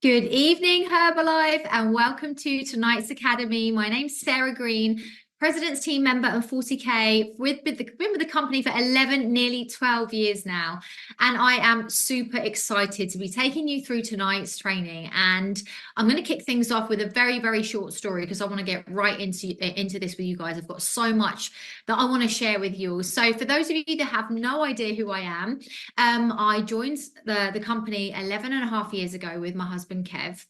Good evening, Herbalife, and welcome to tonight's Academy. My name's Sarah Green, President's Team Member and 40K. Been with the company for 11, nearly 12 years now. And I am super excited to be taking you through tonight's training. And I'm going to kick things off with a very, very short story because I want to get right into this with you guys. I've got so much that I want to share with you. So for those of you that have no idea who I am, I joined the company 11 and a half years ago with my husband, Kev.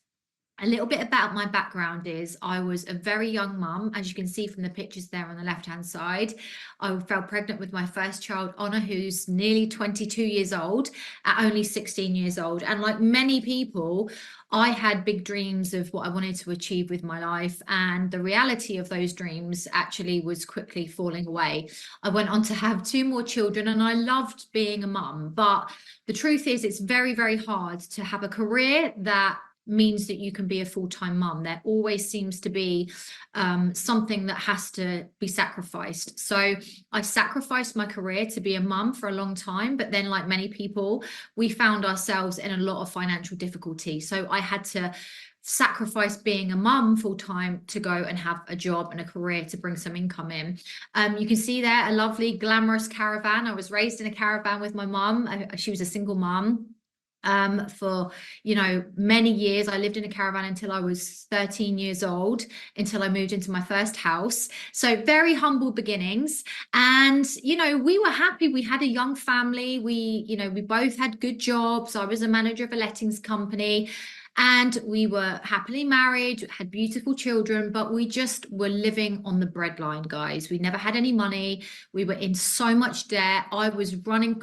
A little bit about my background is I was a very young mum, as you can see from the pictures there on the left-hand side. I fell pregnant with my first child, Honor, who's nearly 22 years old, at only 16 years old. And like many people, I had big dreams of what I wanted to achieve with my life. And the reality of those dreams actually was quickly falling away. I went on to have two more children and I loved being a mum. But the truth is, it's very, very hard to have a career that means that you can be a full-time mum. There always seems to be something that has to be sacrificed. So I sacrificed my career to be a mum for a long time, but then like many people, we found ourselves in a lot of financial difficulty. So I had to sacrifice being a mum full-time to go and have a job and a career to bring some income in. You can see there a lovely glamorous caravan. I was raised in a caravan with my mum. She was a single mum for many years. I lived in a caravan until I was 13 years old, until I moved into my first house. So very humble beginnings. And we were happy. We had a young family. We both had good jobs. I was a manager of a lettings company. And we were happily married, had beautiful children, but we just were living on the breadline, guys. We never had any money. We were in so much debt. I was running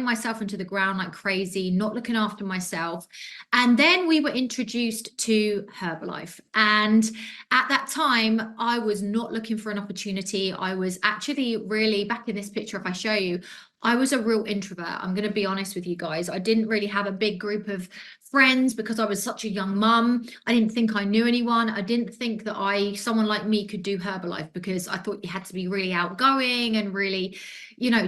myself into the ground like crazy, not looking after myself. And then we were introduced to Herbalife. And at that time, I was not looking for an opportunity. I was actually really, back in this picture, if I show you, I was a real introvert. I'm going to be honest with you guys. I didn't really have a big group of friends because I was such a young mum. I didn't think I knew anyone. I didn't think that someone like me could do Herbalife because I thought you had to be really outgoing and really,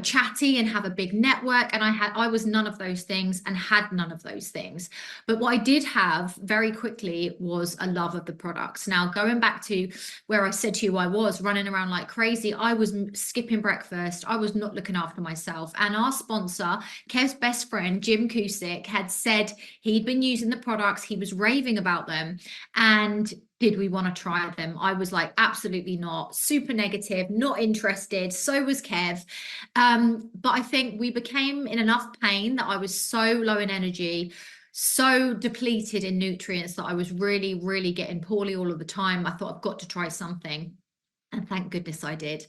chatty and have a big network. And I was none of those things and had none of those things. But what I did have very quickly was a love of the products. Now, going back to where I said to you, I was running around like crazy. I was skipping breakfast. I was not looking after myself. And our sponsor, Kev's best friend, Jim Cusick, had said he'd been using the products. He was raving about them. And did we want to try them? I was like, absolutely not. Super negative, not interested. So was Kev. But I think we became in enough pain that I was so low in energy, so depleted in nutrients that I was really, really getting poorly all of the time. I thought, I've got to try something. And thank goodness I did.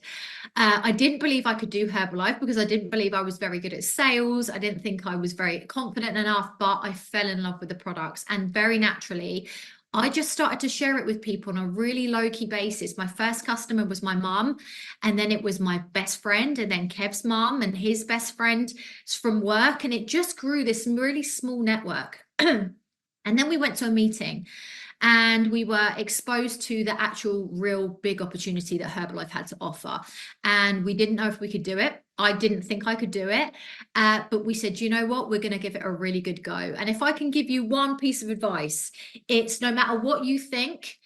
I didn't believe I could do Herbalife because I didn't believe I was very good at sales. I didn't think I was very confident enough, but I fell in love with the products. And very naturally, I just started to share it with people on a really low-key basis. My first customer was my mom, and then it was my best friend, and then Kev's mom and his best friend from work. And it just grew this really small network. And then we went to a meeting. And we were exposed to the actual real big opportunity that Herbalife had to offer. And we didn't know if we could do it. I didn't think I could do it. But we said, you know what, we're going to give it a really good go. And if I can give you one piece of advice, it's no matter what you think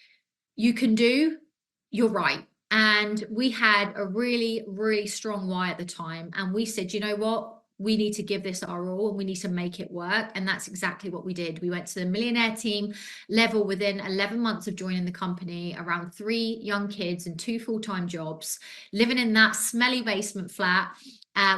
you can do, you're right. And we had a really, really strong why at the time. And we said, you know what? We need to give this our all and we need to make it work. And that's exactly what we did. We went to the millionaire team level within 11 months of joining the company, around 3 young kids and 2 full-time jobs, living in that smelly basement flat.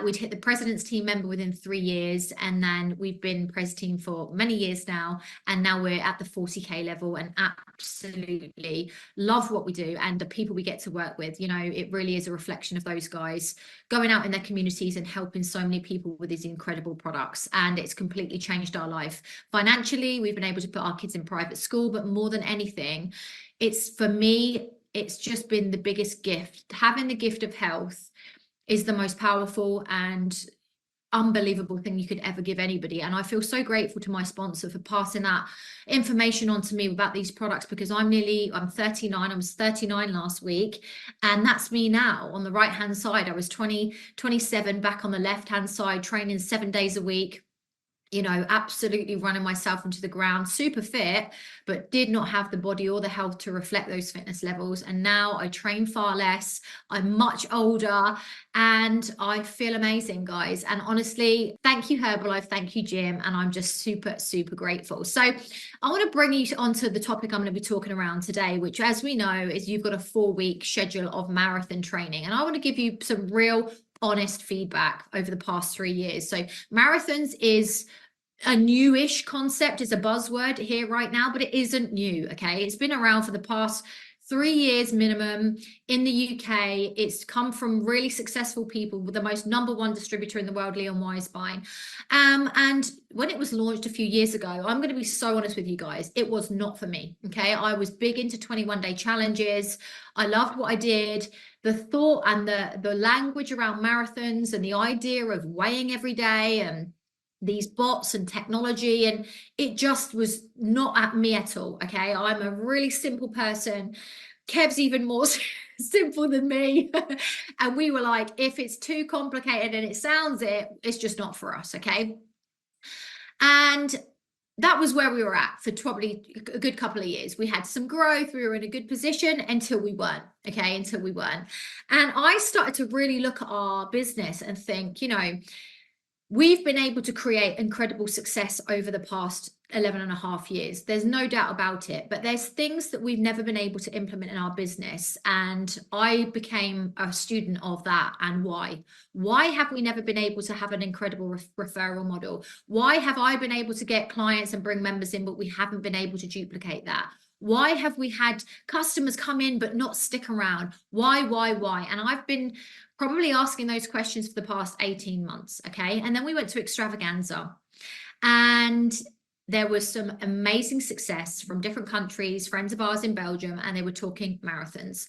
We'd hit the president's team member within 3 years, and then we've been pres team for many years now, and now we're at the 40K level and absolutely love what we do and the people we get to work with. It really is a reflection of those guys going out in their communities and helping so many people with these incredible products, and it's completely changed our life. Financially, we've been able to put our kids in private school, but more than anything, for me, it's just been the biggest gift. Having the gift of health is the most powerful and unbelievable thing you could ever give anybody. And I feel so grateful to my sponsor for passing that information on to me about these products, because I'm 39. I was 39 last week, and that's me now. On the right hand side, I was 27 back on the left hand side, training 7 days a week. you know, absolutely running myself into the ground, super fit, but did not have the body or the health to reflect those fitness levels. And now I train far less, I'm much older, and I feel amazing, guys. And honestly, thank you, Herbalife, thank you, Jim. And I'm just super, super grateful. So I want to bring you onto the topic I'm going to be talking around today, which, as we know, is you've got a 4-week schedule of marathon training. And I want to give you some real honest feedback over the past 3 years. So marathons is a newish concept, is a buzzword here right now, but it isn't new. Okay, it's been around for the past 3 years minimum in the UK. It's come from really successful people, with the most #1 distributor in the world, Leon Weisbein. And when it was launched a few years ago, I'm going to be so honest with you guys, it was not for me. Okay, I was big into 21-day challenges. I loved what I did. The thought and the language around marathons and the idea of weighing every day and these bots and technology, and it just was not at me at all. Okay, I'm a really simple person. Kev's even more simple than me. And we were like, if it's too complicated and it sounds it's just not for us. Okay, and that was where we were at for probably a good couple of years. We had some growth, we were in a good position until we weren't. Okay, until we weren't. And I started to really look at our business and think, you know, we've been able to create incredible success over the past 11 and a half years. There's no doubt about it, but there's things that we've never been able to implement in our business. And I became a student of that. And why? Why have we never been able to have an incredible referral model? Why have I been able to get clients and bring members in, but we haven't been able to duplicate that? Why have we had customers come in but not stick around? Why? And I've been probably asking those questions for the past 18 months. Okay, and then we went to Extravaganza, and there was some amazing success from different countries, friends of ours in Belgium, and they were talking marathons.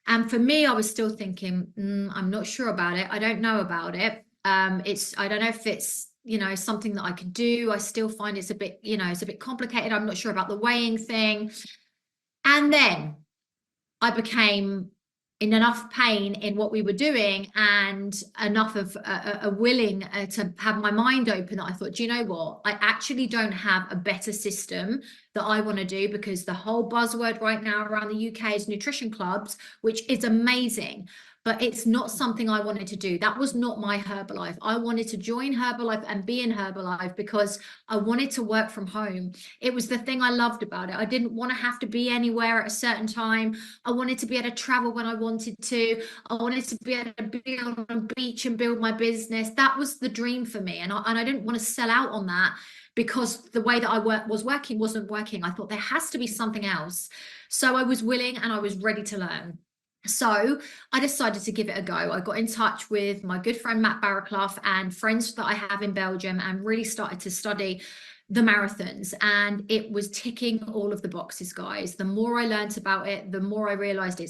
And for me, I was still thinking, I'm not sure about it. I don't know about it. I don't know if it's, you know, something that I can do. I still find it's a bit, you know, it's a bit complicated. I'm not sure about the weighing thing. And then I became in enough pain in what we were doing, and enough of a willing to have my mind open, that I thought, do you know what? I actually don't have a better system that I want to do, because the whole buzzword right now around the UK is nutrition clubs, which is amazing, but it's not something I wanted to do. That was not my Herbalife. I wanted to join Herbalife and be in Herbalife because I wanted to work from home. It was the thing I loved about it. I didn't want to have to be anywhere at a certain time. I wanted to be able to travel when I wanted to. I wanted to be able to be on a beach and build my business. That was the dream for me. And I didn't want to sell out on that, because the way that I was working wasn't working. I thought there has to be something else. So I was willing and I was ready to learn. So I decided to give it a go. I got in touch with my good friend Matt Barraclough and friends that I have in Belgium, and really started to study the marathons, and it was ticking all of the boxes, guys. The more I learned about it, the more I realized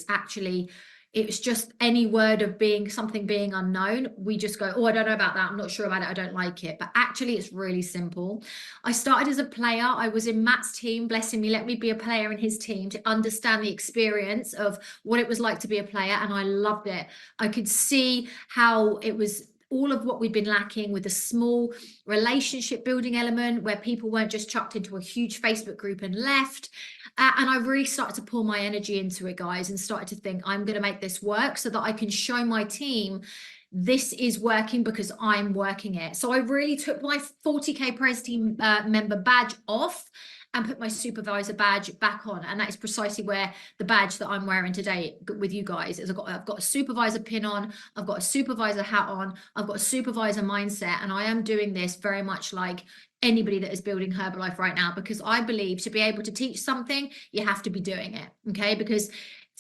it's just any word of something being unknown. We just go, oh, I don't know about that. I'm not sure about it. I don't like it. But actually, it's really simple. I started as a player. I was in Matt's team, blessing me, let me be a player in his team to understand the experience of what it was like to be a player. And I loved it. I could see how it was all of what we'd been lacking, with a small relationship building element where people weren't just chucked into a huge Facebook group and left. And I really started to pour my energy into it, guys, and started to think, I'm going to make this work so that I can show my team this is working because I'm working it. So I really took my 40K Pres team member badge off and put my supervisor badge back on. And that is precisely where the badge that I'm wearing today with you guys is. I've got a supervisor pin on, I've got a supervisor hat on, I've got a supervisor mindset, and I am doing this very much like anybody that is building Herbalife right now, because I believe to be able to teach something, you have to be doing it. Okay, because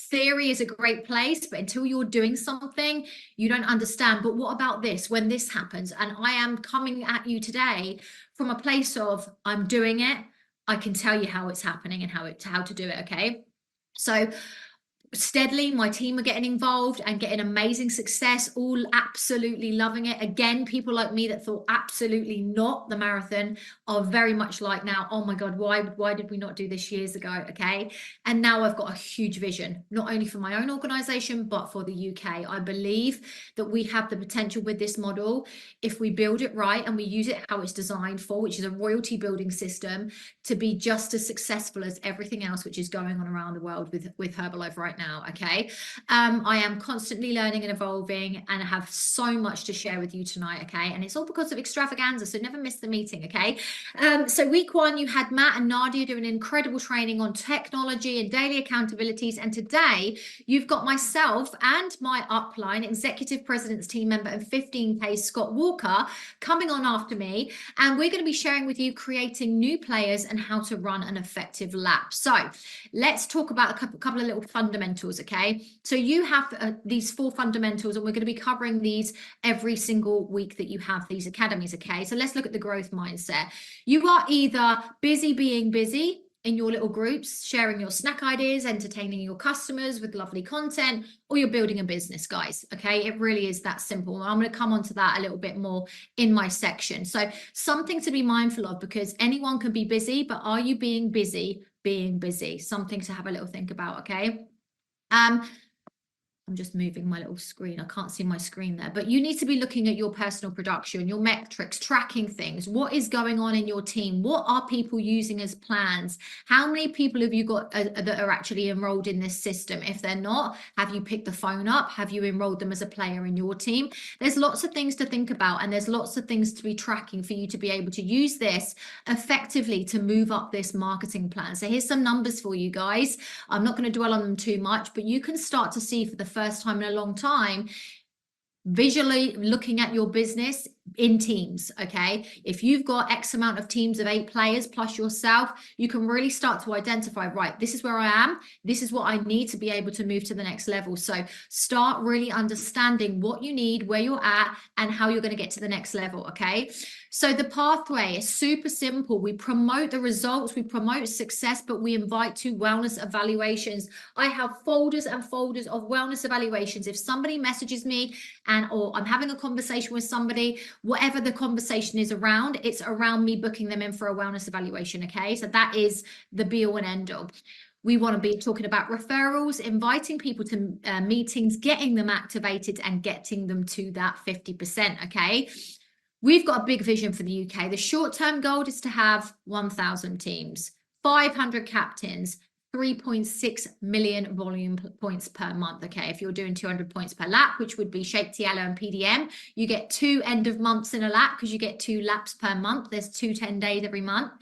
theory is a great place, but until you're doing something, you don't understand. But what about this? When this happens, and I am coming at you today from a place of I'm doing it, I can tell you how it's happening and how to do it. Okay, so steadily, my team are getting involved and getting amazing success, all absolutely loving it. Again, people like me that thought absolutely not the marathon are very much like now, oh my God, why did we not do this years ago? Okay. And now I've got a huge vision, not only for my own organization, but for the UK. I believe that we have the potential with this model, if we build it right and we use it how it's designed for, which is a royalty building system, to be just as successful as everything else which is going on around the world with Herbalife right now. Okay. I am constantly learning and evolving and I have so much to share with you tonight. Okay. And it's all because of extravaganza. So never miss the meeting. Okay. So week one, you had Matt and Nadia doing incredible training on technology and daily accountabilities. And today you've got myself and my upline executive president's team member and 15K Scott Walker coming on after me. And we're going to be sharing with you creating new players and how to run an effective lap. So let's talk about a couple of little fundamentals. Okay. So you have these 4 fundamentals and we're going to be covering these every single week that you have these academies. Okay. So let's look at the growth mindset. You are either busy being busy in your little groups, sharing your snack ideas, entertaining your customers with lovely content, or you're building a business, guys. Okay, it really is that simple. I'm going to come on to that a little bit more in my section. So something to be mindful of, because anyone can be busy, but are you being busy being busy? Something to have a little think about. Okay. I'm just moving my little screen. I can't see my screen there, but you need to be looking at your personal production, your metrics, tracking things. What is going on in your team? What are people using as plans? How many people have you got that are actually enrolled in this system? If they're not, have you picked the phone up? Have you enrolled them as a player in your team? There's lots of things to think about and there's lots of things to be tracking for you to be able to use this effectively to move up this marketing plan. So here's some numbers for you guys. I'm not going to dwell on them too much, but you can start to see for the first time in a long time, visually looking at your business in teams. Okay, if you've got X amount of teams of 8 players plus yourself, you can really start to identify, right, this is where I am, this is what I need to be able to move to the next level. So start really understanding what you need, where you're at, and how you're going to get to the next level. Okay, so the pathway is super simple. We promote the results, we promote success, but we invite to wellness evaluations. I have folders and folders of wellness evaluations. If somebody messages me or I'm having a conversation with somebody, whatever the conversation is around, it's around me booking them in for a wellness evaluation. Okay, so that is the be all and end all. We want to be talking about referrals, inviting people to meetings, getting them activated and getting them to that 50%. Okay, we've got a big vision for the UK. The short-term goal is to have 1,000 teams, 500 captains, 3.6 million volume points per month. Okay, if you're doing 200 points per lap, which would be Shape Yellow and PDM, you get 2 end of months in a lap because you get 2 laps per month. There's 2 10 days every month.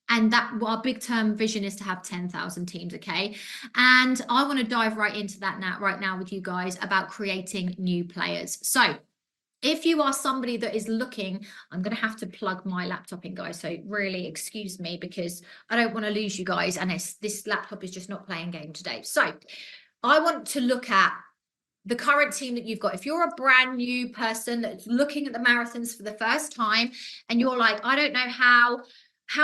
And that our big term vision is to have 10,000 teams. Okay, and I want to dive right into that right now with you guys about creating new players. So if you are somebody that is looking, I'm going to have to plug my laptop in, guys. So really excuse me because I don't want to lose you guys. And this laptop is just not playing game today. So I want to look at the current team that you've got. If you're a brand new person that's looking at the marathons for the first time and you're like, I don't know how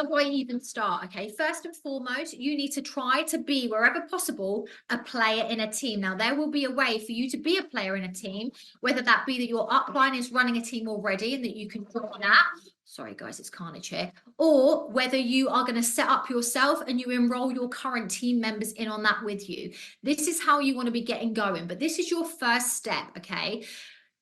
do I even start? Okay, first and foremost, you need to try to be, wherever possible, a player in a team. Now, there will be a way for you to be a player in a team, whether that be that your upline is running a team already and that you can join that. Sorry, guys, it's carnage here. Or whether you are going to set up yourself and you enroll your current team members in on that with you. This is how you want to be getting going. But this is your first step, okay?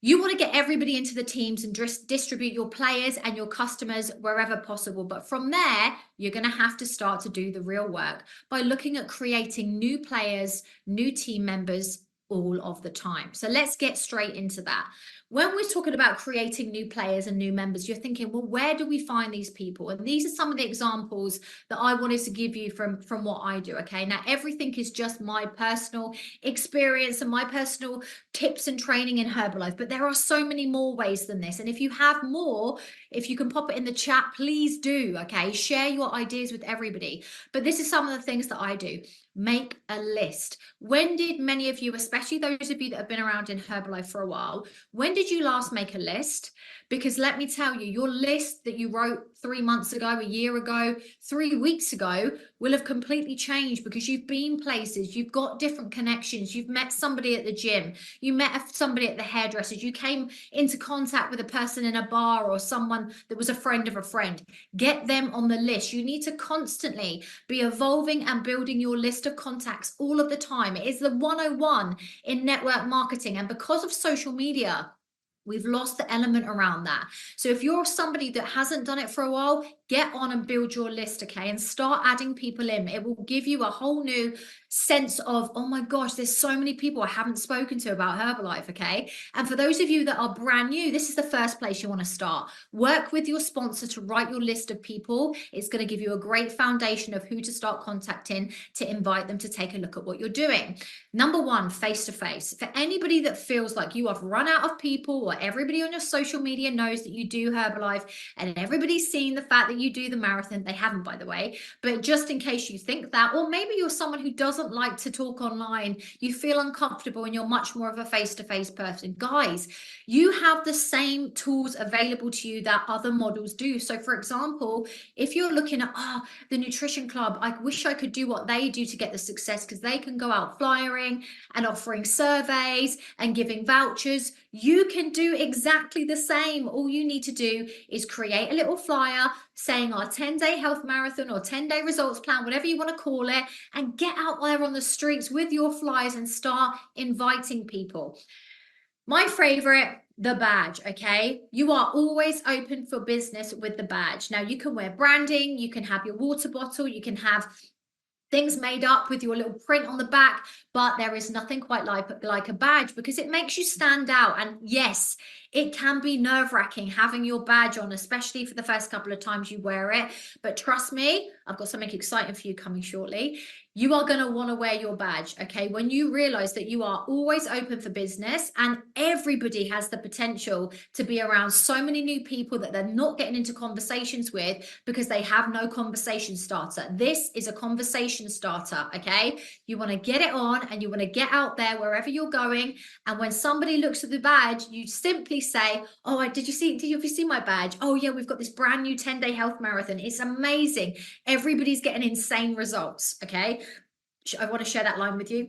You want to get everybody into the teams and distribute your players and your customers wherever possible. But from there, you're going to have to start to do the real work by looking at creating new players, new team members all of the time. So let's get straight into that. When we're talking about creating new players and new members, you're thinking, well, where do we find these people? And these are some of the examples that I wanted to give you from what I do. Okay, now everything is just my personal experience and my personal tips and training in Herbalife, but there are so many more ways than this. And if you have more, if you can pop it in the chat, please do. Okay, share your ideas with everybody. But this is some of the things that I do. Make a list. When did many of you, especially those of you that have been around in Herbalife for a while, when did you last make a list? Because let me tell you, your list that you wrote 3 months ago, a year ago, 3 weeks ago will have completely changed because you've been places, you've got different connections, you've met somebody at the gym, you met somebody at the hairdressers, you came into contact with a person in a bar or someone that was a friend of a friend. Get them on the list. You need to constantly be evolving and building your list of contacts all of the time. It is the 101 in network marketing. And because of social media, we've lost the element around that. So if you're somebody that hasn't done it for a while, get on and build your list, okay? And start adding people in. It will give you a whole new sense of, oh my gosh, there's so many people I haven't spoken to about Herbalife, okay? And for those of you that are brand new, this is the first place you want to start. Work with your sponsor to write your list of people. It's going to give you a great foundation of who to start contacting to invite them to take a look at what you're doing. Number one, face-to-face. For anybody that feels like you have run out of people, or everybody on your social media knows that you do Herbalife and everybody's seen the fact that you do the marathon. They haven't, by the way, but just in case you think that, or maybe you're someone who doesn't like to talk online, you feel uncomfortable and you're much more of a face-to-face person. Guys, you have the same tools available to you that other models do. So for example, if you're looking at, the nutrition club, I wish I could do what they do to get the success, because they can go out flyering and offering surveys and giving vouchers. You can do exactly the same. All you need to do is create a little flyer saying our 10-day health marathon or 10-day results plan, whatever you want to call it, and get out there on the streets with your flyers and start inviting people. My favorite, the badge, okay? You are always open for business with the badge. Now, you can wear branding, you can have your water bottle, you can have things made up with your little print on the back, but there is nothing quite like a badge, because it makes you stand out. And yes, it can be nerve-wracking having your badge on, especially for the first couple of times you wear it. But trust me, I've got something exciting for you coming shortly. You are going to want to wear your badge, okay? When you realize that you are always open for business and everybody has the potential to be around so many new people that they're not getting into conversations with because they have no conversation starter. This is a conversation starter, okay? You want to get it on and you want to get out there wherever you're going. And when somebody looks at the badge, you simply say, oh, did you see my badge? Oh yeah, we've got this brand new 10-day health marathon. It's amazing. Everybody's getting insane results, okay? I want to share that line with you.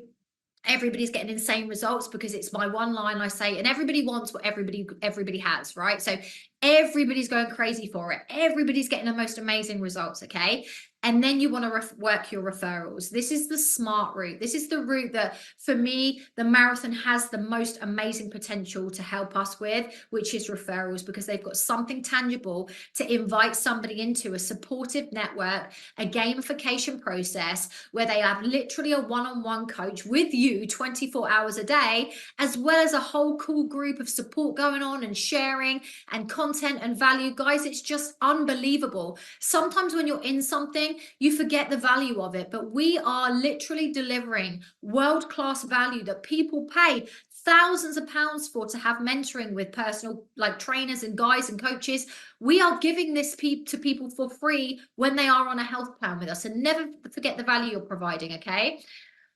Everybody's getting insane results because it's my one line I say, and everybody wants what everybody has, right? So everybody's going crazy for it. Everybody's getting the most amazing results, okay? And then you want to work your referrals. This is the smart route. This is the route that, for me, the marathon has the most amazing potential to help us with, which is referrals, because they've got something tangible to invite somebody into a supportive network, a gamification process where they have literally a one-on-one coach with you 24 hours a day, as well as a whole cool group of support going on and sharing and content and value. Guys, it's just unbelievable. Sometimes when you're in something, you forget the value of it, but we are literally delivering world-class value that people pay thousands of pounds for, to have mentoring with personal trainers and guys and coaches. We are giving this to people for free when they are on a health plan with us, and never forget the value you're providing, okay?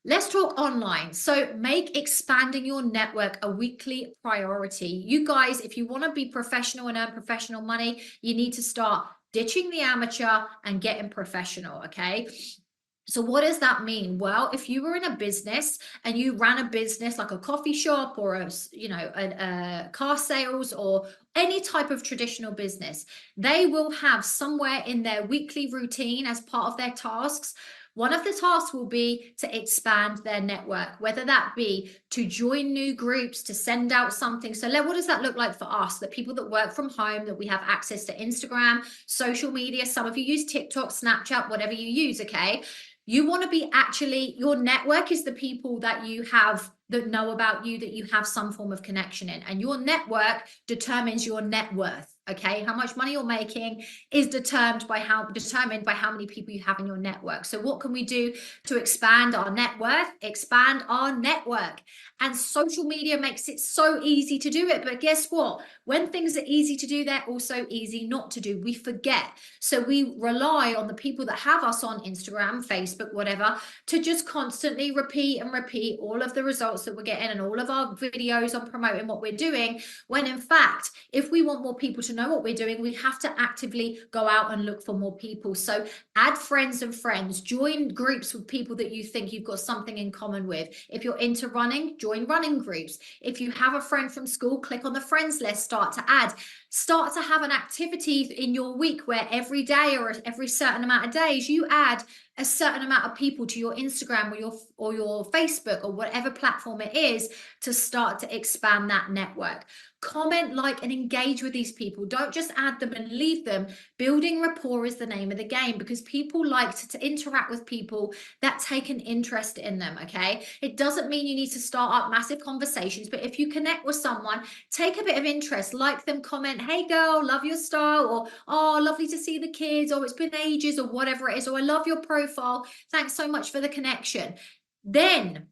Let's talk online. So make expanding your network a weekly priority. You guys, if you want to be professional and earn professional money, you need to start ditching the amateur and getting professional, okay? So what does that mean? Well, if you were in a business and you ran a business like a coffee shop or a car sales or any type of traditional business, they will have somewhere in their weekly routine as part of their tasks. One of the tasks will be to expand their network, whether that be to join new groups, to send out something. So what does that look like for us? That people that work from home, that we have access to Instagram, social media. Some of you use TikTok, Snapchat, whatever you use, okay? You want to be your network is the people that you have that know about you, that you have some form of connection in. And your network determines your net worth, okay? How much money you're making is determined by how many people you have in your network. So what can we do to expand our net worth? Expand our network. And social media makes it so easy to do it. But guess what? When things are easy to do, they're also easy not to do. We forget. So we rely on the people that have us on Instagram, Facebook, whatever, to just constantly repeat all of the results results that we're getting and all of our videos on promoting what we're doing, when in fact, if we want more people to know what we're doing, we have to actively go out and look for more people. So add friends and friends, join groups with people that you think you've got something in common with. If you're into running, join running groups. If you have a friend from school, click on the friends list, start to have an activity in your week where every day or every certain amount of days you add a certain amount of people to your Instagram or your Facebook or whatever platform it is, to start to expand that network. Comment, like, and engage with these people. Don't just add them and leave them. Building rapport is the name of the game, because people like to interact with people that take an interest in them, okay? It doesn't mean you need to start up massive conversations, but if you connect with someone, take a bit of interest, like them, comment, hey girl, love your style, or oh, lovely to see the kids, or it's been ages, or whatever it is, or I love your profile, thanks so much for the connection. Then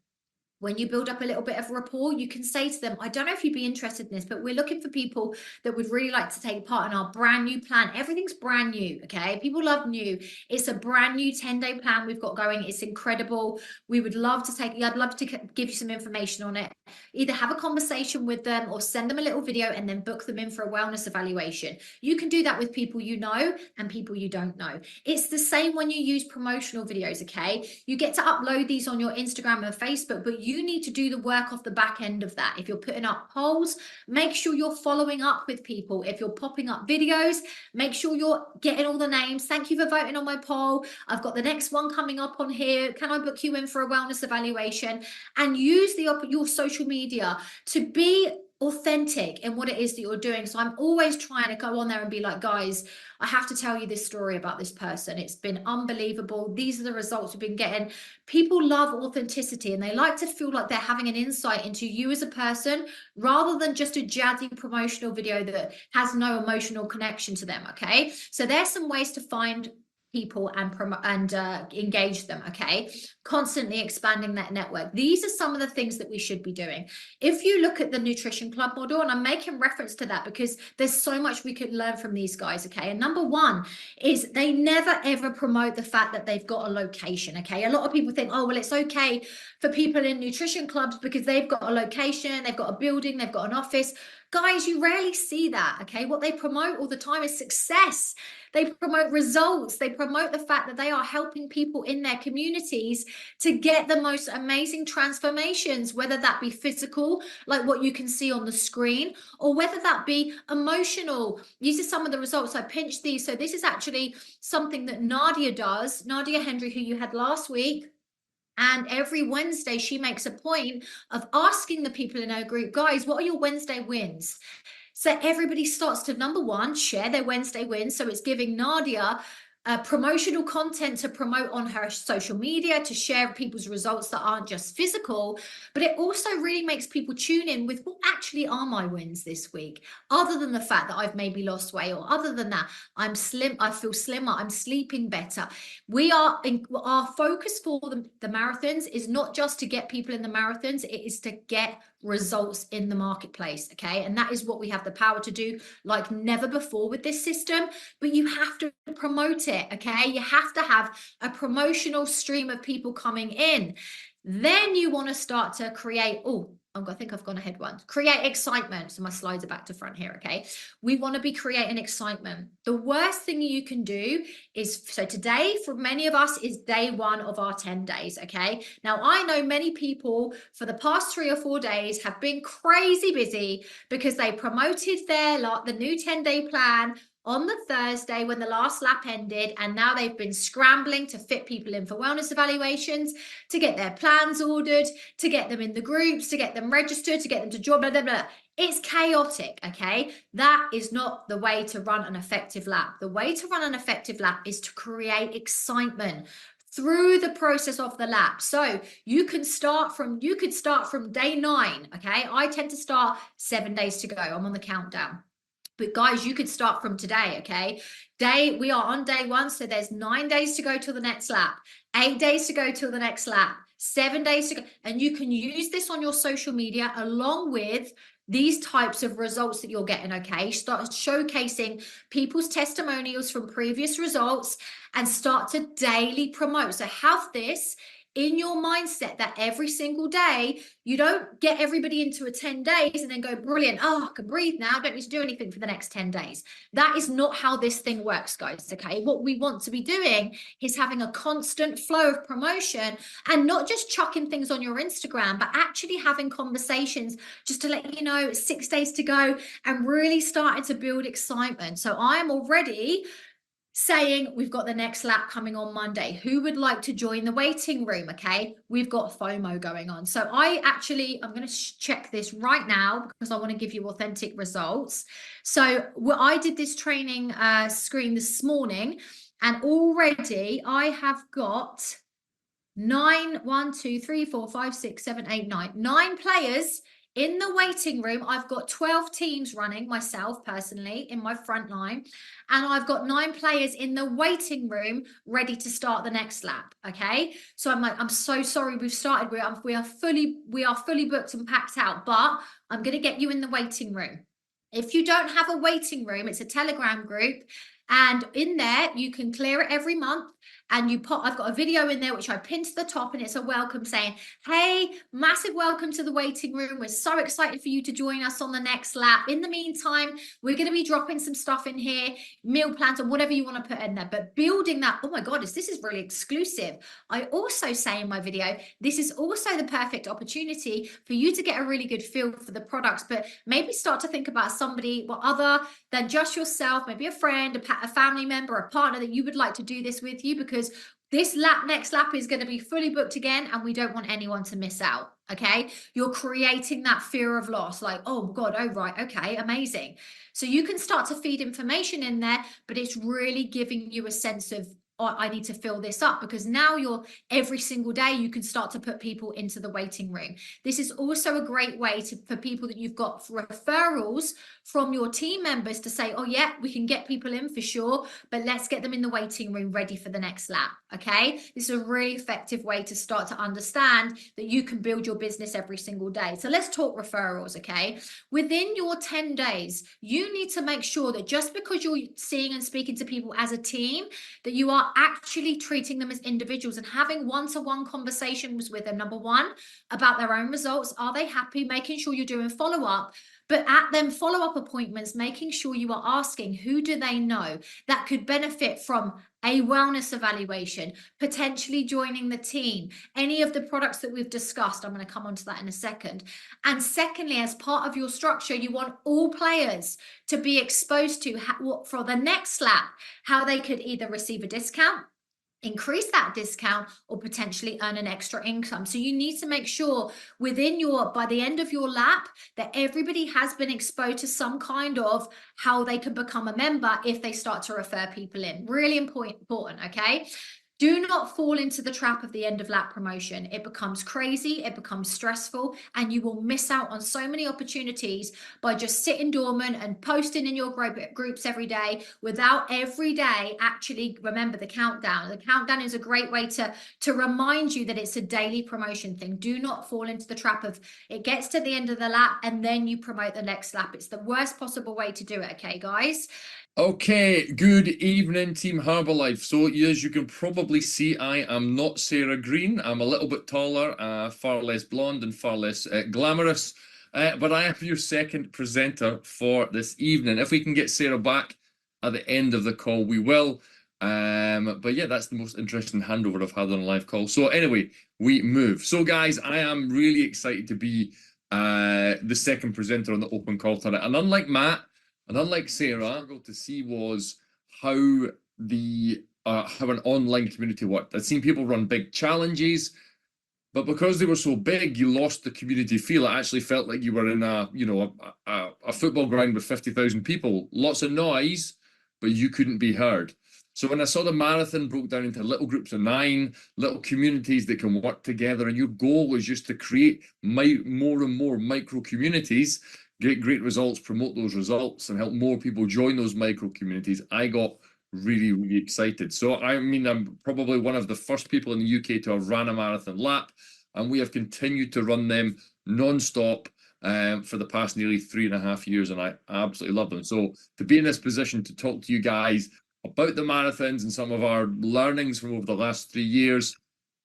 when you build up a little bit of rapport, you can say to them, I don't know if you'd be interested in this, but we're looking for people that would really like to take part in our brand new plan. Everything's brand new, okay? People love new. It's a brand new 10-day plan we've got going. It's incredible. We would love to I'd love to give you some information on it. Either have a conversation with them or send them a little video and then book them in for a wellness evaluation. You can do that with people you know and people you don't know. It's the same when you use promotional videos, okay? You get to upload these on your Instagram and Facebook, but you need to do the work off the back end of that. If you're putting up polls, make sure you're following up with people. If you're popping up videos, make sure you're getting all the names. Thank you for voting on my poll. I've got the next one coming up on here. Can I book you in for a wellness evaluation? And use your social media to be authentic in what it is that you're doing. So I'm always trying to go on there and be like, guys, I have to tell you this story about this person. It's been unbelievable. These are the results we've been getting. People love authenticity and they like to feel like they're having an insight into you as a person, rather than just a jazzy promotional video that has no emotional connection to them, okay? So there's some ways to find people and engage them, okay? Constantly expanding that network. These are some of the things that we should be doing. If you look at the Nutrition Club model, and I'm making reference to that because there's so much we could learn from these guys, okay? And number one is they never ever promote the fact that they've got a location, okay? A lot of people think, oh, well, it's okay for people in nutrition clubs because they've got a location, they've got a building, they've got an office. Guys, you rarely see that, okay? What they promote all the time is success. They promote results. They promote the fact that they are helping people in their communities to get the most amazing transformations, whether that be physical, like what you can see on the screen, or whether that be emotional. These are some of the results. I pinched these. So this is actually something that Nadia does, Nadia Hendry, who you had last week. And every Wednesday, she makes a point of asking the people in her group, guys, what are your Wednesday wins? So everybody starts to, number one, share their Wednesday wins. So it's giving Nadia promotional content to promote on her social media, to share people's results that aren't just physical, but it also really makes people tune in with what actually are my wins this week, other than the fact that I've maybe lost weight, or other than that, I'm slim, I feel slimmer, I'm sleeping better. Our focus for the marathons is not just to get people in the marathons, it is to get results in the marketplace, okay? And that is what we have the power to do like never before with this system, but you have to promote it, okay? You have to have a promotional stream of people coming in. Then you want to start to create, I think I've gone ahead once. Create excitement. So my slides are back to front here, okay? We want to be creating excitement. The worst thing you can do is, so today for many of us is day one of our 10 days, okay? Now I know many people for the past 3 or 4 days have been crazy busy because they promoted the new 10-day plan on the Thursday when the last lap ended, and now they've been scrambling to fit people in for wellness evaluations, to get their plans ordered, to get them in the groups, to get them registered, to get them to join, blah, blah, blah. It's chaotic, okay? That is not the way to run an effective lap. The way to run an effective lap is to create excitement through the process of the lap. So you could start from day 9, okay? I tend to start 7 days to go. I'm on the countdown. But guys, you could start from today, okay? We are on day 1, so there's 9 days to go till the next lap, 8 days to go till the next lap, 7 days to go. And you can use this on your social media along with these types of results that you're getting, okay? Start showcasing people's testimonials from previous results and start to daily promote. So have this in your mindset that every single day, you don't get everybody into a 10 days and then go, brilliant, oh, I can breathe now, don't need to do anything for the next 10 days. That is not how this thing works, guys, okay? What we want to be doing is having a constant flow of promotion and not just chucking things on your Instagram, but actually having conversations just to let you know 6 days to go and really starting to build excitement. So I'm already saying we've got the next lap coming on Monday. Who would like to join the waiting room? Okay, we've got FOMO going on. So I'm going to check this right now because I want to give you authentic results. So I did this training screen this morning, and already I have got 9 players in the waiting room. I've got 12 teams running myself personally in my front line, and I've got 9 players in the waiting room ready to start the next lap. Okay, so I'm like, I'm so sorry we've started, we are fully booked and packed out, but I'm going to get you in the waiting room. If you don't have a waiting room, it's a Telegram group, and in there you can clear it every month. And I've got a video in there which I pinned to the top, and it's a welcome saying, hey, massive welcome to the waiting room. We're so excited for you to join us on the next lap. In the meantime, we're going to be dropping some stuff in here, meal plans and whatever you want to put in there. But building that, oh my God, this is really exclusive. I also say in my video, this is also the perfect opportunity for you to get a really good feel for the products, but maybe start to think about somebody other than just yourself, maybe a friend, a family member, a partner that you would like to do this with you, because this next lap is going to be fully booked again, and we don't want anyone to miss out. Okay, you're creating that fear of loss, like, oh God, oh right, okay, amazing. So you can start to feed information in there, but it's really giving you a sense of, oh, I need to fill this up, because now every single day you can start to put people into the waiting room. This is also a great way for people that you've got referrals from your team members to say, oh yeah, we can get people in for sure, but let's get them in the waiting room ready for the next lap. Okay, this is a really effective way to start to understand that you can build your business every single day. So let's talk referrals. Okay, within your 10 days, you need to make sure that just because you're seeing and speaking to people as a team, that you are actually treating them as individuals and having one-to-one conversations with them. Number one, about their own results. Are they happy? Making sure you're doing follow-up. But at them follow-up appointments, making sure you are asking, who do they know that could benefit from a wellness evaluation, potentially joining the team, any of the products that we've discussed. I'm going to come on to that in a second. And secondly, as part of your structure, you want all players to be exposed to for the next lap, how they could either receive a discount, increase that discount, or potentially earn an extra income. So you need to make sure by the end of your lap, that everybody has been exposed to some kind of how they can become a member if they start to refer people in. Really important, okay? Do not fall into the trap of the end of lap promotion. It becomes crazy, it becomes stressful, and you will miss out on so many opportunities by just sitting dormant and posting in your groups every day without every day actually remember the countdown. The countdown is a great way to remind you that it's a daily promotion thing. Do not fall into the trap of it gets to the end of the lap and then you promote the next lap. It's the worst possible way to do it, okay, guys? Okay, good evening, Team Herbalife. So, as you can probably see, I am not Sarah Green. I'm a little bit taller, far less blonde and far less glamorous. But I am your second presenter for this evening. If we can get Sarah back at the end of the call, we will. But yeah, that's the most interesting handover I've had on a live call. So anyway, we move. So guys, I am really excited to be the second presenter on the open call tonight. And unlike Matt, and unlike Sarah, what to see was how how an online community worked. I'd seen people run big challenges, but because they were so big, you lost the community feel. It actually felt like you were in a football ground with 50,000 people, lots of noise, but you couldn't be heard. So when I saw the marathon broke down into little groups of 9, little communities that can work together, and your goal is just to create more and more micro communities, get great results, promote those results, and help more people join those micro communities, I got really, really excited. So, I mean, I'm probably one of the first people in the UK to have ran a marathon lap, and we have continued to run them non-stop for the past nearly 3.5 years, and I absolutely love them. So to be in this position to talk to you guys about the marathons and some of our learnings from over the last 3 years,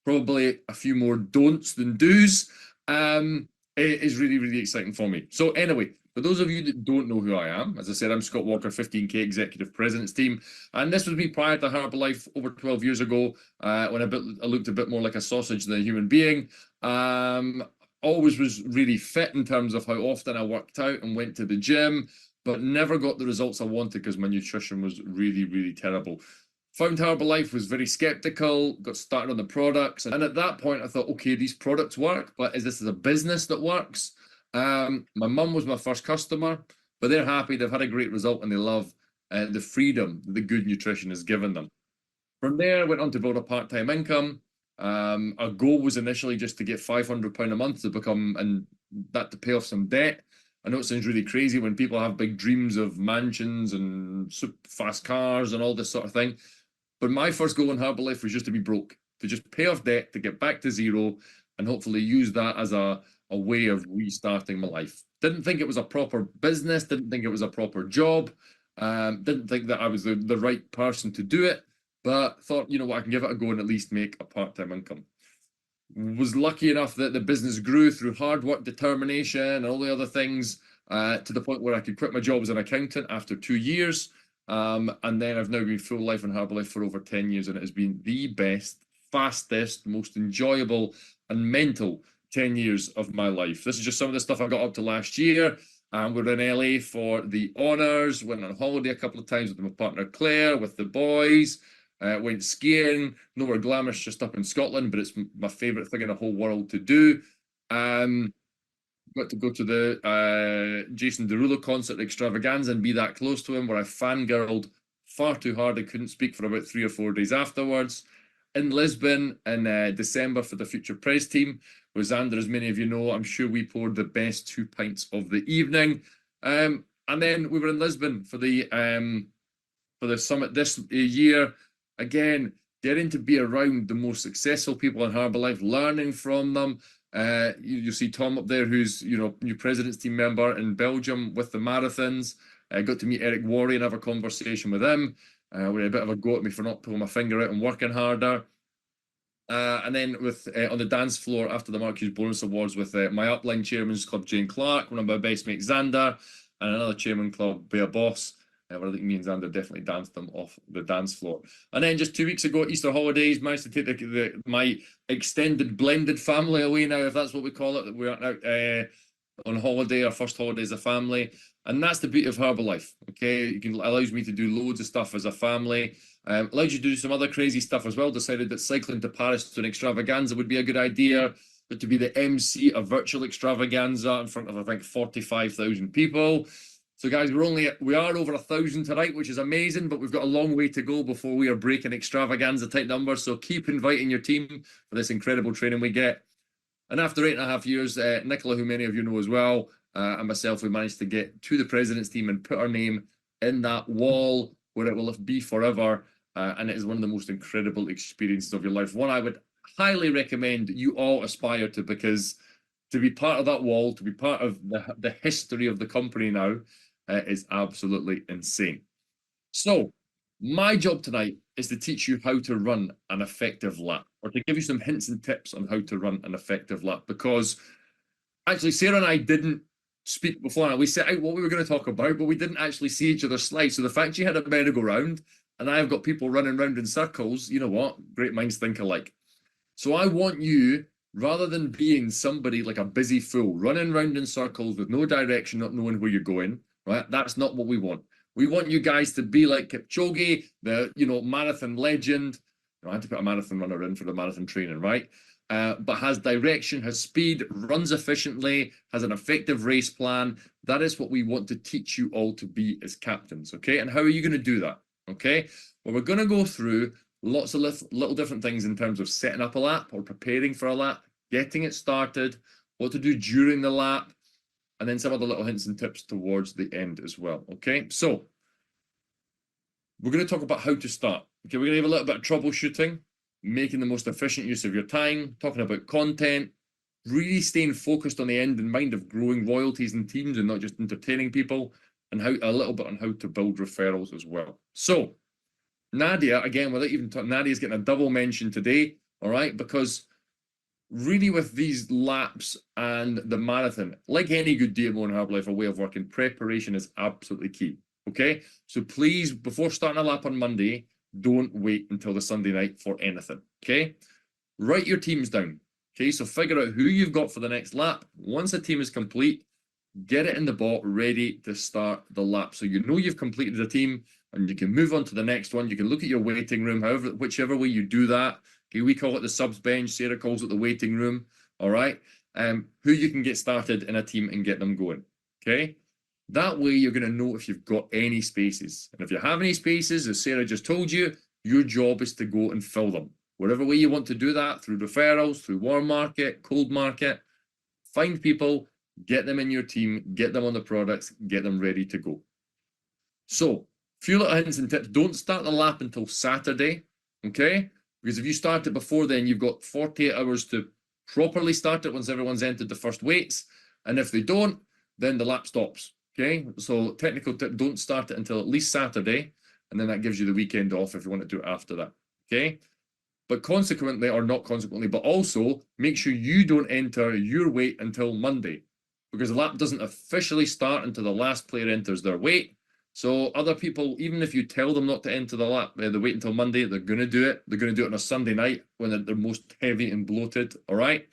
probably a few more don'ts than do's. It is really, really exciting for me. So anyway, for those of you that don't know who I am, as I said, I'm Scott Walker, 15K Executive President's Team. And this was me prior to Herbalife over 12 years ago, when I looked a bit more like a sausage than a human being. Always was really fit in terms of how often I worked out and went to the gym, but never got the results I wanted because my nutrition was really, really terrible. Found Herbalife, was very skeptical, got started on the products. And at that point, I thought, okay, these products work, but is this a business that works? My mum was my first customer, but they're happy. They've had a great result and they love the freedom that the good nutrition has given them. From there, I went on to build a part-time income. Our goal was initially just to get £500 a month to become, and that to pay off some debt. I know it sounds really crazy when people have big dreams of mansions and super fast cars and all this sort of thing. But my first goal in Herbalife was just to be broke, to just pay off debt, to get back to zero, and hopefully use that as a way of restarting my life. Didn't think it was a proper business, didn't think it was a proper job, didn't think that I was the right person to do it, but thought, you know what, I can give it a go and at least make a part-time income. Was lucky enough that the business grew through hard work, determination, and all the other things, to the point where I could quit my job as an accountant after 2 years. And then I've now been full life in Herbalife for over 10 years, and it has been the best, fastest, most enjoyable and mental 10 years of my life. This is just some of the stuff I got up to last year. We're in LA for the honors, went on holiday a couple of times with my partner Claire, with the boys, went skiing, nowhere glamorous, just up in Scotland, but it's my favorite thing in the whole world to do. Got to go to the Jason Derulo concert extravaganza and be that close to him, where I fangirled far too hard. I couldn't speak for about 3 or 4 days afterwards. In Lisbon in December for the Future Press team, with Xander, as many of you know, I'm sure we poured the best 2 pints of the evening. And then we were in Lisbon for the summit this year. Again, getting to be around the most successful people in Herbalife, learning from them. You see Tom up there, who's new president's team member in Belgium with the marathons. I got to meet Eric Worre and have a conversation with him. We had a bit of a go at me for not pulling my finger out and working harder. And then with on the dance floor after the Mark Hughes Bonus Awards with my upline chairman's club, Jane Clark, one of my best mates, Xander, and another chairman club, Bear Boss. Where I think me and Xander definitely danced them off the dance floor. And then just 2 weeks ago, Easter holidays, managed to take my extended blended family away now, if that's what we call it. We aren't out on holiday, our first holiday as a family. And that's the beauty of Herbalife, okay? It allows me to do loads of stuff as a family. Allows you to do some other crazy stuff as well. Decided that cycling to Paris to an extravaganza would be a good idea, but to be the MC of virtual extravaganza in front of, I think, 45,000 people. So guys, we are over 1,000 tonight, which is amazing, but we've got a long way to go before we are breaking extravaganza type numbers. So keep inviting your team for this incredible training we get. And after 8.5 years, Nicola, who many of you know as well, and myself, we managed to get to the president's team and put our name in that wall where it will be forever. And it is one of the most incredible experiences of your life. One I would highly recommend you all aspire to, because to be part of that wall, to be part of the history of the company now, is absolutely insane. So my job tonight is to teach you how to run an effective lap, or to give you some hints and tips on how to run an effective lap, because actually Sarah and I didn't speak before. We set out what we were going to talk about, but we didn't actually see each other's slides. So the fact you had a merry-go-round and I've got people running around in circles, you know what? Great minds think alike. So I want you, rather than being somebody like a busy fool, running around in circles with no direction, not knowing where you're going, right? That's not what we want. We want you guys to be like Kipchoge, the marathon legend. I had to put a marathon runner in for the marathon training, right? But has direction, has speed, runs efficiently, has an effective race plan. That is what we want to teach you all to be as captains, okay? And how are you going to do that, okay? Well, we're going to go through lots of little different things in terms of setting up a lap or preparing for a lap, getting it started, what to do during the lap, and then some other little hints and tips towards the end as well, okay? So we're going to talk about how to start. Okay, we're going to have a little bit of troubleshooting, making the most efficient use of your time, talking about content, really staying focused on the end in mind of growing royalties and teams and not just entertaining people, and a little bit on how to build referrals as well. So Nadia, again, without even talking, Nadia's getting a double mention today all right? Because really with these laps and the marathon, like any good DMO in Herbalife, a way of working, preparation is absolutely key, okay? So please, before starting a lap on Monday, don't wait until the Sunday night for anything, okay? Write your teams down, okay? So figure out who you've got for the next lap. Once the team is complete, get it in the bot ready to start the lap. So you know you've completed the team and you can move on to the next one. You can look at your waiting room, however, whichever way you do that. Okay, we call it the subs bench. Sarah calls it the waiting room. All right. Who you can get started in a team and get them going. Okay. That way you're going to know if you've got any spaces. And if you have any spaces, as Sarah just told you, your job is to go and fill them. Whatever way you want to do that, through referrals, through warm market, cold market, find people, get them in your team, get them on the products, get them ready to go. So, few little hints and tips. Don't start the lap until Saturday, okay? Because if you start it before then, you've got 48 hours to properly start it once everyone's entered the first weights. And if they don't, then the lap stops, okay? So, technical tip, don't start it until at least Saturday, and then that gives you the weekend off if you want to do it after that, okay? But consequently, or not consequently, but also make sure you don't enter your weight until Monday, because the lap doesn't officially start until the last player enters their weight. So other people, even if you tell them not to enter the lap, the weight until Monday, they're going to do it. They're going to do it on a Sunday night when they're most heavy and bloated, all right?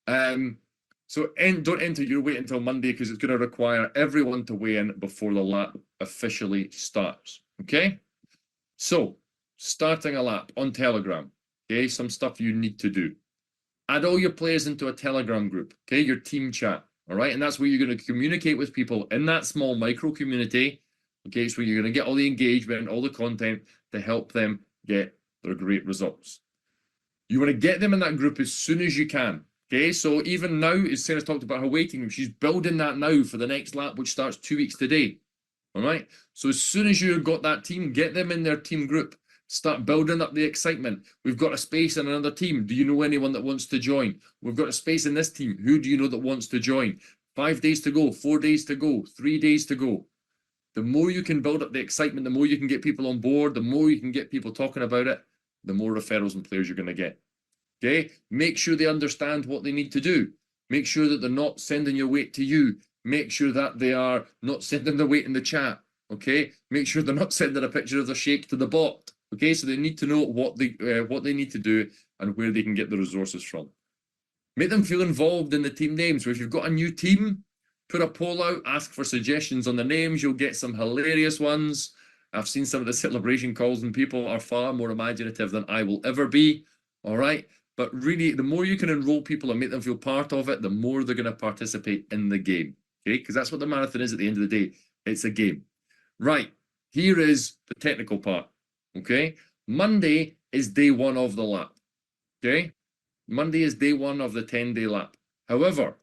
So don't enter your weight until Monday because it's going to require everyone to weigh in before the lap officially starts, okay? So, starting a lap on Telegram, okay? Some stuff you need to do. Add all your players into a Telegram group, okay? Your team chat, all right? And that's where you're going to communicate with people in that small micro community, okay? It's where you're going to get all the engagement, all the content to help them get their great results. You want to get them in that group as soon as you can, okay? So even now, as Sarah's talked about her waiting room, she's building that now for the next lap, which starts 2 weeks today, all right? So as soon as you've got that team, get them in their team group. Start building up the excitement. We've got a space in another team. Do you know anyone that wants to join? We've got a space in this team. Who do you know that wants to join? 5 days to go, 4 days to go, 3 days to go. The more you can build up the excitement, the more you can get people on board, the more you can get people talking about it, the more referrals and players you're going to get. Okay? Make sure they understand what they need to do. Make sure that they're not sending your weight to you. Make sure that they are not sending their weight in the chat. Okay? Make sure they're not sending a picture of their shake to the bot. Okay, so they need to know what they need to do and where they can get the resources from. Make them feel involved in the team names. So if you've got a new team, put a poll out, ask for suggestions on the names. You'll get some hilarious ones. I've seen some of the celebration calls and people are far more imaginative than I will ever be. All right, but really, the more you can enroll people and make them feel part of it, the more they're going to participate in the game. Okay, because that's what the marathon is at the end of the day. It's a game. Right, here is the technical part. Okay, Monday is day one of the lap. Okay, Monday is day one of the 10-day lap. However,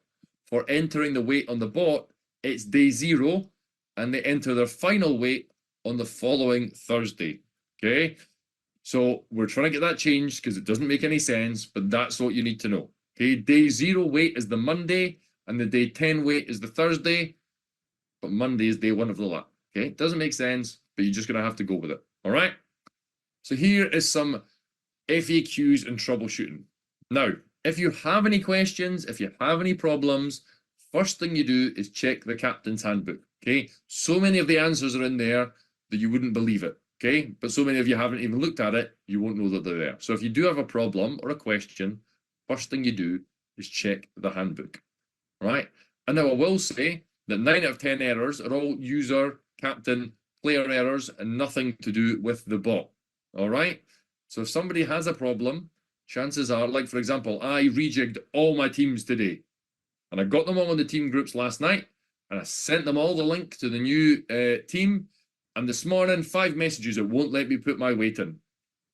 for entering the weight on the bot, it's day 0, and they enter their final weight on the following Thursday. Okay, so we're trying to get that changed because it doesn't make any sense, but that's what you need to know. Okay, day 0 weight is the Monday, and the day 10 weight is the Thursday, but Monday is day 1 of the lap. Okay, it doesn't make sense, but you're just going to have to go with it. All right. So here is some FAQs and troubleshooting. Now, if you have any questions, if you have any problems, first thing you do is check the captain's handbook, okay? So many of the answers are in there that you wouldn't believe it, okay? But so many of you haven't even looked at it, you won't know that they're there. So if you do have a problem or a question, first thing you do is check the handbook, all right? And now I will say that 9 out of 10 errors are all user, captain, player errors and nothing to do with the bot. All right. So if somebody has a problem, chances are, like for example, I rejigged all my teams today and I got them all in the team groups last night and I sent them all the link to the new team. And this morning, 5 messages, it won't let me put my weight in.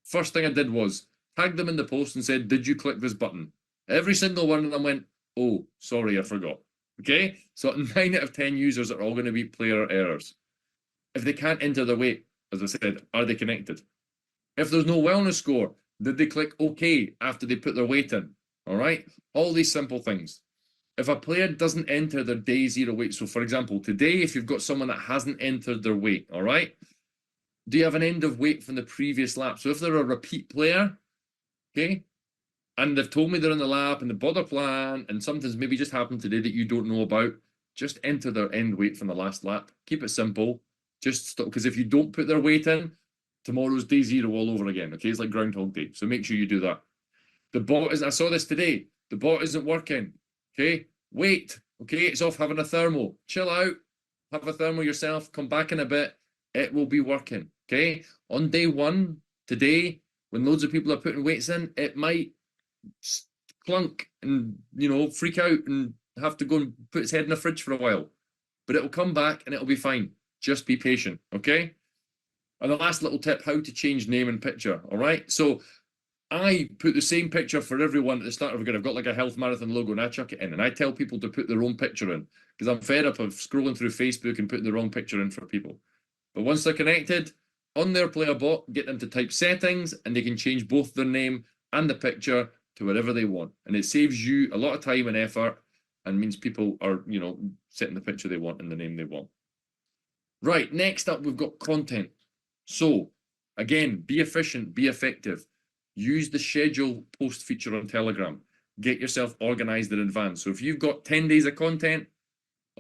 First thing I did was tag them in the post and said, did you click this button? Every single one of them went, oh, sorry, I forgot. Okay. So 9 out of 10 users are all going to be player errors. If they can't enter their weight, as I said, are they connected? If there's no wellness score, did they click OK after they put their weight in? All right, all these simple things. If a player doesn't enter their day 0 weight, so for example, today, if you've got someone that hasn't entered their weight, all right, do you have an end of weight from the previous lap? So if they're a repeat player, okay, and they've told me they're in the lap and they bought their plan, and something's maybe just happened today that you don't know about, just enter their end weight from the last lap. Keep it simple. Just stop, because if you don't put their weight in, tomorrow's day zero all over again. Okay, it's like Groundhog Day. So make sure you do that. The bot is, I saw this today. The bot isn't working. Okay, wait. Okay, it's off having a thermo. Chill out. Have a thermo yourself. Come back in a bit. It will be working. Okay, on day one, today, when loads of people are putting weights in, it might clunk and, you know, freak out and have to go and put its head in the fridge for a while. But it'll come back and it'll be fine. Just be patient, okay? And the last little tip, how to change name and picture, all right? So I put the same picture for everyone at the start of a good. I've got like a health marathon logo and I chuck it in and I tell people to put their own picture in because I'm fed up of scrolling through Facebook and putting the wrong picture in for people. But once they're connected, on their player bot, get them to type settings and they can change both their name and the picture to whatever they want. And it saves you a lot of time and effort and means people are, you know, setting the picture they want and the name they want. Right, next up, we've got content. So, again, be efficient, be effective. Use the schedule post feature on Telegram. Get yourself organized in advance. So if you've got 10 days of content,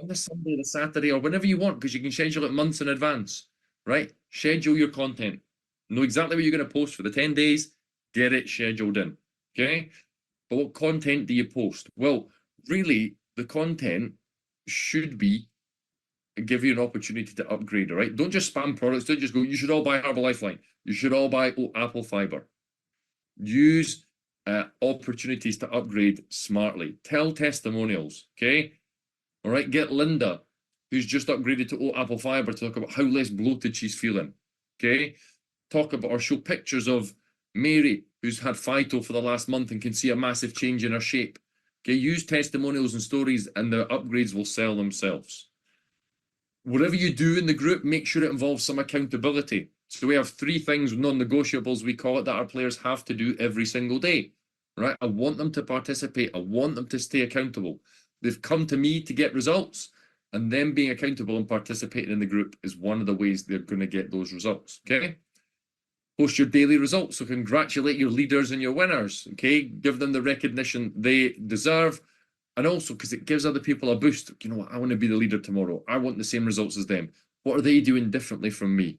on the Sunday, the Saturday, or whenever you want, because you can schedule it months in advance, right? Schedule your content. Know exactly what you're going to post for the 10 days. Get it scheduled in, okay? But what content do you post? Well, really, the content should be give you an opportunity to upgrade, all right? Don't just spam products. Don't just go, you should all buy Herbalife Line. You should all buy apple fiber. Use opportunities to upgrade smartly. Tell testimonials, okay? All right, get Linda, who's just upgraded to apple fiber, to talk about how less bloated she's feeling, okay? Talk about or show pictures of Mary, who's had phyto for the last month and can see a massive change in her shape. Okay, use testimonials and stories and the upgrades will sell themselves. Whatever you do in the group, make sure it involves some accountability. So we have 3 things, non-negotiables, we call it, that our players have to do every single day, right? I want them to participate. I want them to stay accountable. They've come to me to get results, and them being accountable and participating in the group is one of the ways they're going to get those results, okay? Post your daily results, so congratulate your leaders and your winners, okay? Give them the recognition they deserve. And also, because it gives other people a boost. You know what? I want to be the leader tomorrow. I want the same results as them. What are they doing differently from me?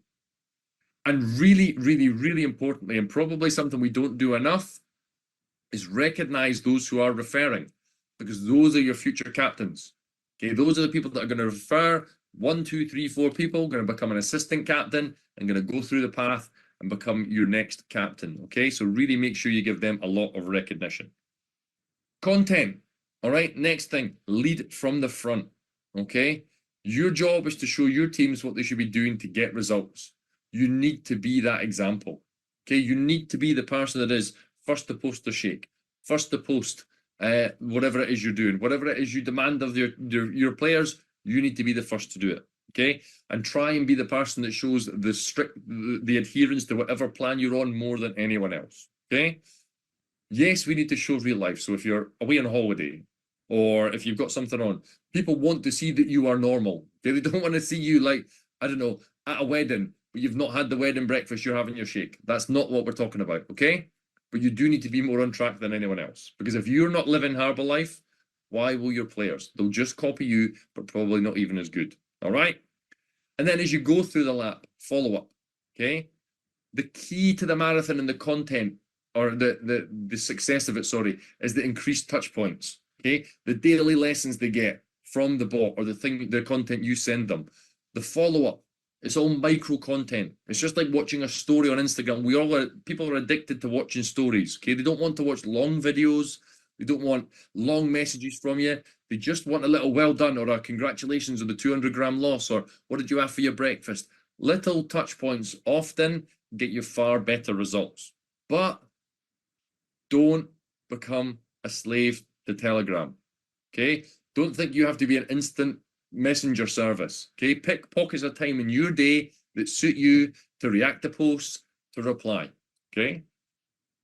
And really, really, really importantly, and probably something we don't do enough, is recognize those who are referring, because those are your future captains. Okay, those are the people that are going to refer 1, 2, 3, 4 people, going to become an assistant captain and going to go through the path and become your next captain. Okay, so really make sure you give them a lot of recognition. Content. All right, next thing, lead from the front, okay? Your job is to show your teams what they should be doing to get results. You need to be that example, okay? You need to be the person that is first to post the shake, first to post whatever it is you're doing, whatever it is you demand of your players, you need to be the first to do it, okay? And try and be the person that shows the adherence to whatever plan you're on more than anyone else, okay? Yes, we need to show real life. So if you're away on holiday, or if you've got something on, people want to see that you are normal. Okay? They don't want to see you like, I don't know, at a wedding, but you've not had the wedding breakfast, you're having your shake. That's not what we're talking about, okay? But you do need to be more on track than anyone else. Because if you're not living Herbalife, why will your players? They'll just copy you, but probably not even as good, all right? And then as you go through the lap, follow up, okay? The key to the marathon and the content, or the success of it, sorry, is the increased touch points. Okay, the daily lessons they get from the bot or the content you send them, the follow-up, it's all micro content. It's just like watching a story on Instagram. People are addicted to watching stories. Okay, they don't want to watch long videos. They don't want long messages from you. They just want a little well done or a congratulations on the 200-gram loss, or what did you have for your breakfast? Little touch points often get you far better results. But don't become a slave to Telegram, okay? Don't think you have to be an instant messenger service, okay? Pick pockets of time in your day that suit you to react to posts, to reply, okay?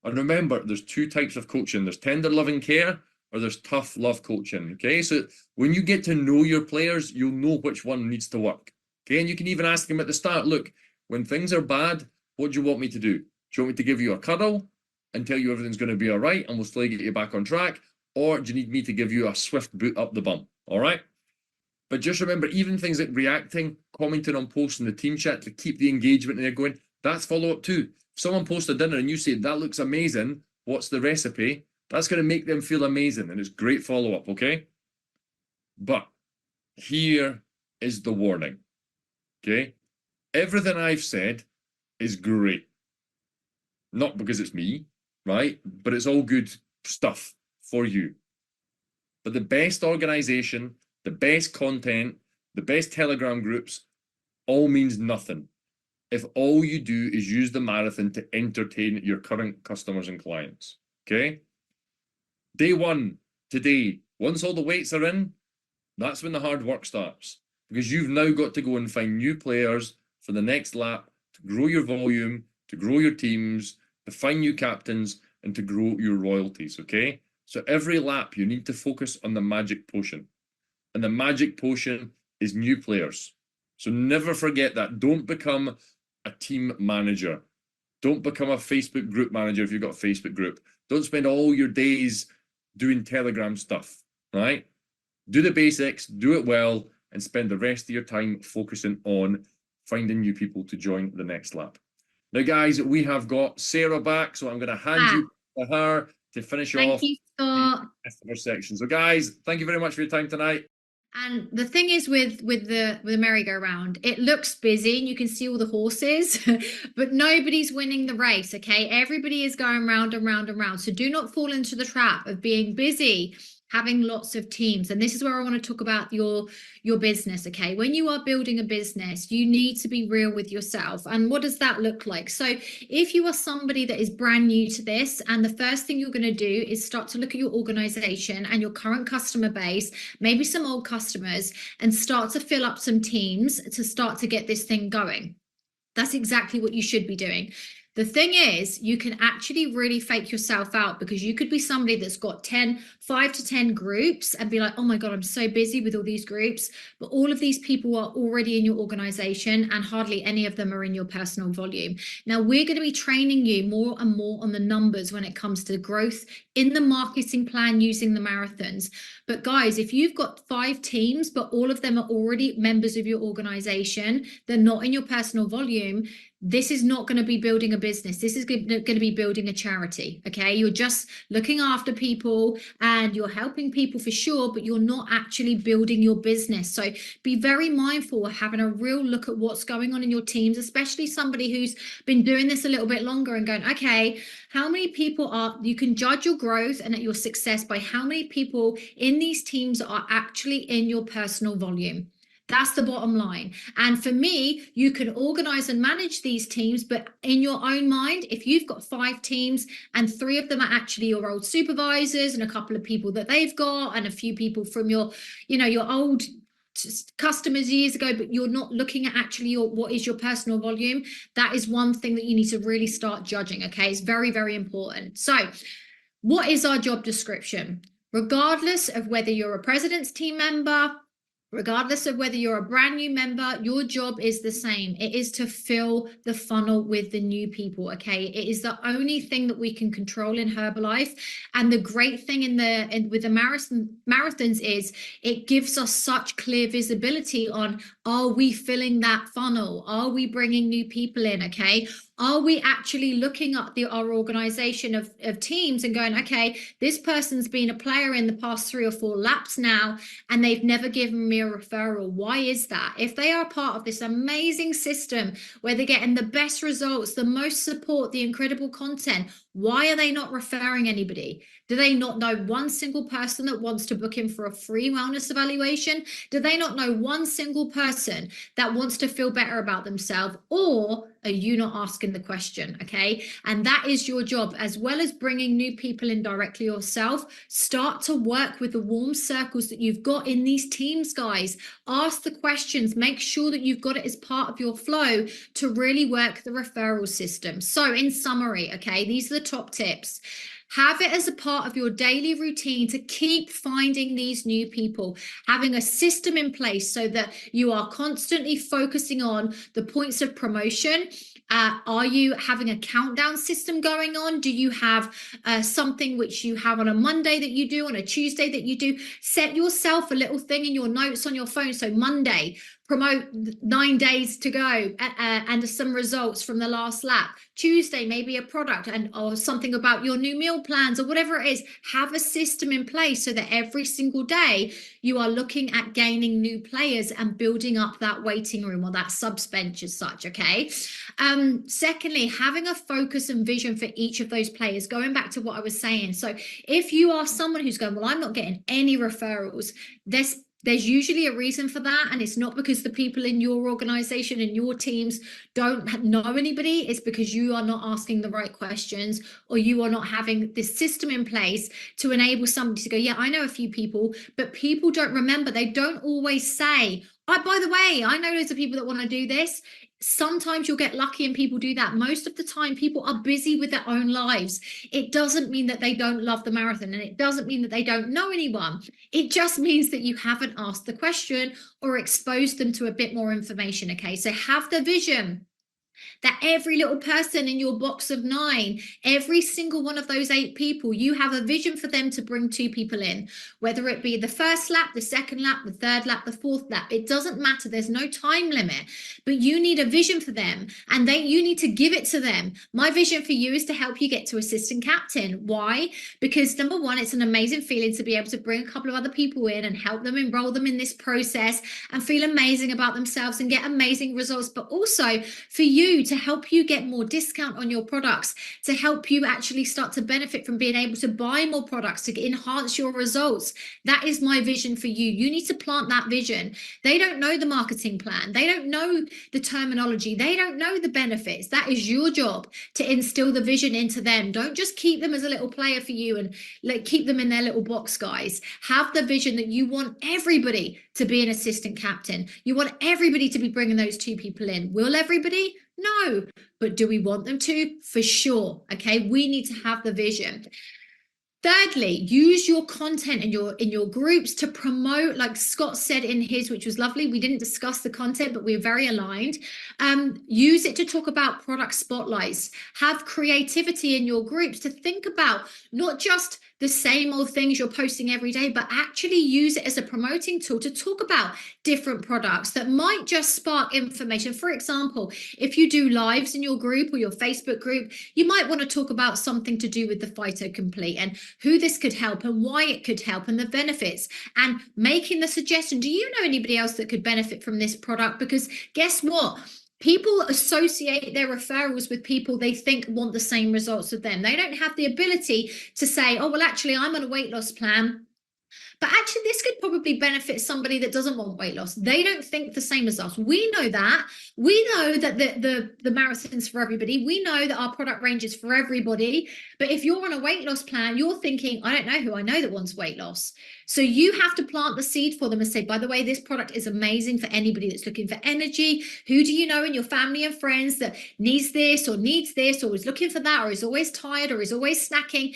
And remember, there's 2 types of coaching. There's tender loving care, or there's tough love coaching, okay? So when you get to know your players, you'll know which one needs to work, okay? And you can even ask them at the start, look, when things are bad, what do you want me to do? Do you want me to give you a cuddle? and tell you everything's going to be all right and we'll slowly get you back on track? Or do you need me to give you a swift boot up the bum? All right. But just remember, even things like reacting, commenting on posts in the team chat to keep the engagement in there going, that's follow-up too. If someone posts a dinner and you say, that looks amazing, what's the recipe? That's going to make them feel amazing, and it's great follow-up, okay? But here is the warning, okay? Everything I've said is great. Not because it's me, right? But it's all good stuff for you. But the best organization, the best content, the best Telegram groups all means nothing if all you do is use the marathon to entertain your current customers and clients, okay? Day one, today, once all the weights are in, that's when the hard work starts, because you've now got to go and find new players for the next lap to grow your volume, to grow your teams, to find new captains, and to grow your royalties, okay? So every lap, you need to focus on the magic potion. And the magic potion is new players. So never forget that. Don't become a team manager. Don't become a Facebook group manager if you've got a Facebook group. Don't spend all your days doing Telegram stuff, right? Do the basics, do it well, and spend the rest of your time focusing on finding new people to join the next lap. Now, guys, we have got Sarah back, so I'm going to hand you to her to finish off you, Scott. the customer section. So, guys, thank you very much for your time tonight. And the thing is with the merry-go-round, it looks busy and you can see all the horses, but nobody's winning the race, okay? Everybody is going round and round and round. So do not fall into the trap of being busy, having lots of teams. And this is where I want to talk about your business, okay? When you are building a business, you need to be real with yourself. And what does that look like? So if you are somebody that is brand new to this, and the first thing you're going to do is start to look at your organization and your current customer base, maybe some old customers, and start to fill up some teams to start to get this thing going. That's exactly what you should be doing. The thing is, you can actually really fake yourself out, because you could be somebody that's got 5 to 10 groups and be like, oh my God, I'm so busy with all these groups. But all of these people are already in your organization and hardly any of them are in your personal volume. Now, we're going to be training you more and more on the numbers when it comes to growth in the marketing plan using the marathons. But guys, if you've got 5 teams, but all of them are already members of your organization, they're not in your personal volume, this is not going to be building a business. This is going to be building a charity, okay? You're just looking after people and you're helping people for sure, but you're not actually building your business. So be very mindful of having a real look at what's going on in your teams, especially somebody who's been doing this a little bit longer and going, okay, how many people are, you can judge your growth and your success by how many people in these teams are actually in your personal volume. That's the bottom line. And for me, you can organize and manage these teams, but in your own mind, if you've got 5 teams and 3 of them are actually your old supervisors and a couple of people that they've got and a few people from your, your old customers years ago, but you're not looking at actually what is your personal volume, that is one thing that you need to really start judging, okay? It's very, very important. So what is our job description? Regardless of whether you're a president's team member, regardless of whether you're a brand new member, your job is the same. It is to fill the funnel with the new people, okay? It is the only thing that we can control in Herbalife. And the great thing with the marathons is it gives us such clear visibility on, are we filling that funnel? Are we bringing new people in, okay? Are we actually looking at our organization of teams and going, okay, this person's been a player in the past 3 or 4 laps now, and they've never given me a referral. Why is that? If they are part of this amazing system where they're getting the best results, the most support, the incredible content, why are they not referring anybody? Do they not know one single person that wants to book in for a free wellness evaluation? Do they not know one single person that wants to feel better about themselves? Or are you not asking the question, okay? And that is your job. As well as bringing new people in directly yourself, start to work with the warm circles that you've got in these teams, guys. Ask the questions. Make sure that you've got it as part of your flow to really work the referral system. So in summary, okay, these are the top tips. Have it as a part of your daily routine to keep finding these new people, having a system in place so that you are constantly focusing on the points of promotion, Are you having a countdown system going on? Do you have something which you have on a Monday that you do, on a Tuesday that you do? Set yourself a little thing in your notes on your phone. So Monday, promote 9 days to go and some results from the last lap. Tuesday, maybe a product or something about your new meal plans or whatever it is. Have a system in place so that every single day you are looking at gaining new players and building up that waiting room or that subs bench as such. Okay. Secondly, having a focus and vision for each of those players, going back to what I was saying. So if you are someone who's going, well, I'm not getting any referrals, there's usually a reason for that, and it's not because the people in your organization and your teams don't know anybody. It's because you are not asking the right questions, or you are not having this system in place to enable somebody to go, yeah, I know a few people, but people don't remember. They don't always say, oh, by the way, I know loads of people that want to do this. Sometimes you'll get lucky and people do that. Most of the time, people are busy with their own lives. It doesn't mean that they don't love the marathon, and it doesn't mean that they don't know anyone. It just means that you haven't asked the question or exposed them to a bit more information. Okay, so have the vision that every little person in your box of 9, every single one of those 8 people, you have a vision for them to bring 2 people in, whether it be the first lap, the second lap, the third lap, the fourth lap. It doesn't matter. There's no time limit, but you need a vision for them, and you need to give it to them. My vision for you is to help you get to assistant captain. Why? Because number one, it's an amazing feeling to be able to bring a couple of other people in and help them enroll them in this process and feel amazing about themselves and get amazing results, but also for you to help you get more discount on your products, to help you actually start to benefit from being able to buy more products to enhance your results. That is my vision for you. You need to plant that vision. They don't know the marketing plan. They don't know the terminology. They don't know the benefits. That is your job, to instill the vision into them. Don't just keep them as a little player for you and keep them in their little box, guys. Have the vision that you want everybody to be an assistant captain. You want everybody to be bringing those 2 people in. Will everybody? No, but do we want them to? For sure. Okay, we need to have the vision. Thirdly, use your content in your groups to promote, like Scott said in his, which was lovely. We didn't discuss the content, but we're very aligned. Use it to talk about product spotlights. Have creativity in your groups to think about not just the same old things you're posting every day, but actually use it as a promoting tool to talk about different products that might just spark information. For example, if you do lives in your group or your Facebook group, you might want to talk about something to do with the Phyto Complete and who this could help and why it could help and the benefits, and making the suggestion, do you know anybody else that could benefit from this product? Because guess what? People associate their referrals with people they think want the same results with them. They don't have the ability to say, oh, well, actually, I'm on a weight loss plan, but actually this could probably benefit somebody that doesn't want weight loss. They don't think the same as us. We know that. We know that the marathon's for everybody. We know that our product range is for everybody. But if you're on a weight loss plan, you're thinking, I don't know who I know that wants weight loss. So you have to plant the seed for them and say, by the way, this product is amazing for anybody that's looking for energy. Who do you know in your family and friends that needs this or is looking for that, or is always tired or is always snacking?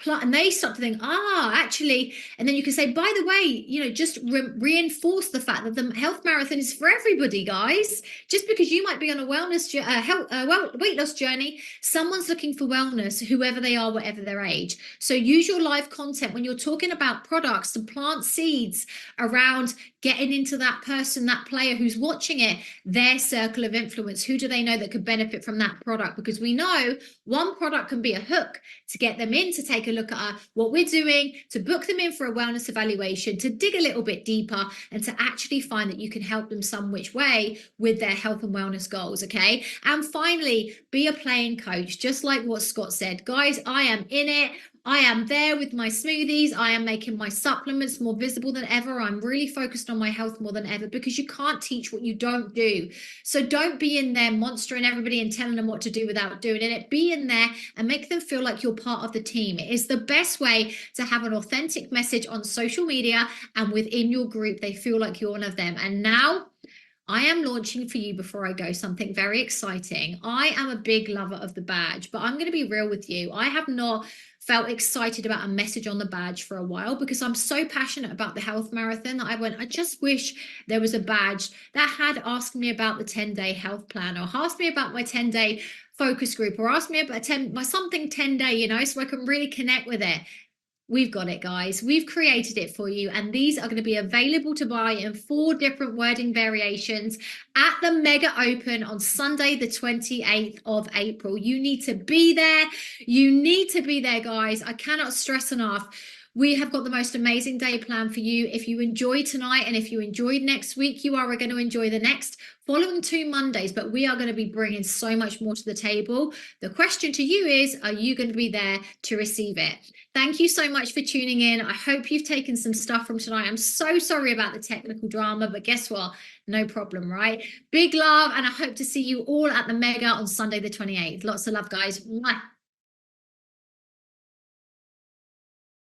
And they start to think, actually, and then you can say, by the way, just reinforce the fact that the health marathon is for everybody, guys. Just because you might be on a weight loss journey, someone's looking for wellness, whoever they are, whatever their age. So use your live content when you're talking about products to plant seeds around getting into that person, that player who's watching it, their circle of influence. Who do they know that could benefit from that product? Because we know one product can be a hook to get them in to take a look at what we're doing, to book them in for a wellness evaluation, to dig a little bit deeper, and to actually find that you can help them some which way with their health and wellness goals. Okay. And finally, be a playing coach, just like what Scott said. Guys, I am in it. I am there with my smoothies. I am making my supplements more visible than ever. I'm really focused on my health more than ever, because you can't teach what you don't do. So don't be in there monstering everybody and telling them what to do without doing it. Be in there and make them feel like you're part of the team. It is the best way to have an authentic message on social media, and within your group, they feel like you're one of them. And now I am launching for you, before I go, something very exciting. I am a big lover of the badge, but I'm going to be real with you. I have not felt excited about a message on the badge for a while, because I'm so passionate about the health marathon that I just wish there was a badge that had asked me about the 10-day health plan, or asked me about my 10-day focus group, or asked me about my something 10-day, you know, so I can really connect with it. We've got it, guys. We've created it for you, and these are going to be available to buy in 4 different wording variations at the Mega Open on Sunday, the 28th of April. You need to be there. You need to be there, guys. I cannot stress enough. We have got the most amazing day planned for you. If you enjoy tonight and if you enjoyed next week, you are going to enjoy the next following 2 Mondays, but we are going to be bringing so much more to the table. The question to you is, are you going to be there to receive it? Thank you so much for tuning in. I hope you've taken some stuff from tonight. I'm so sorry about the technical drama, but guess what? No problem, right? Big love, and I hope to see you all at the Mega on Sunday the 28th. Lots of love, guys. Mwah.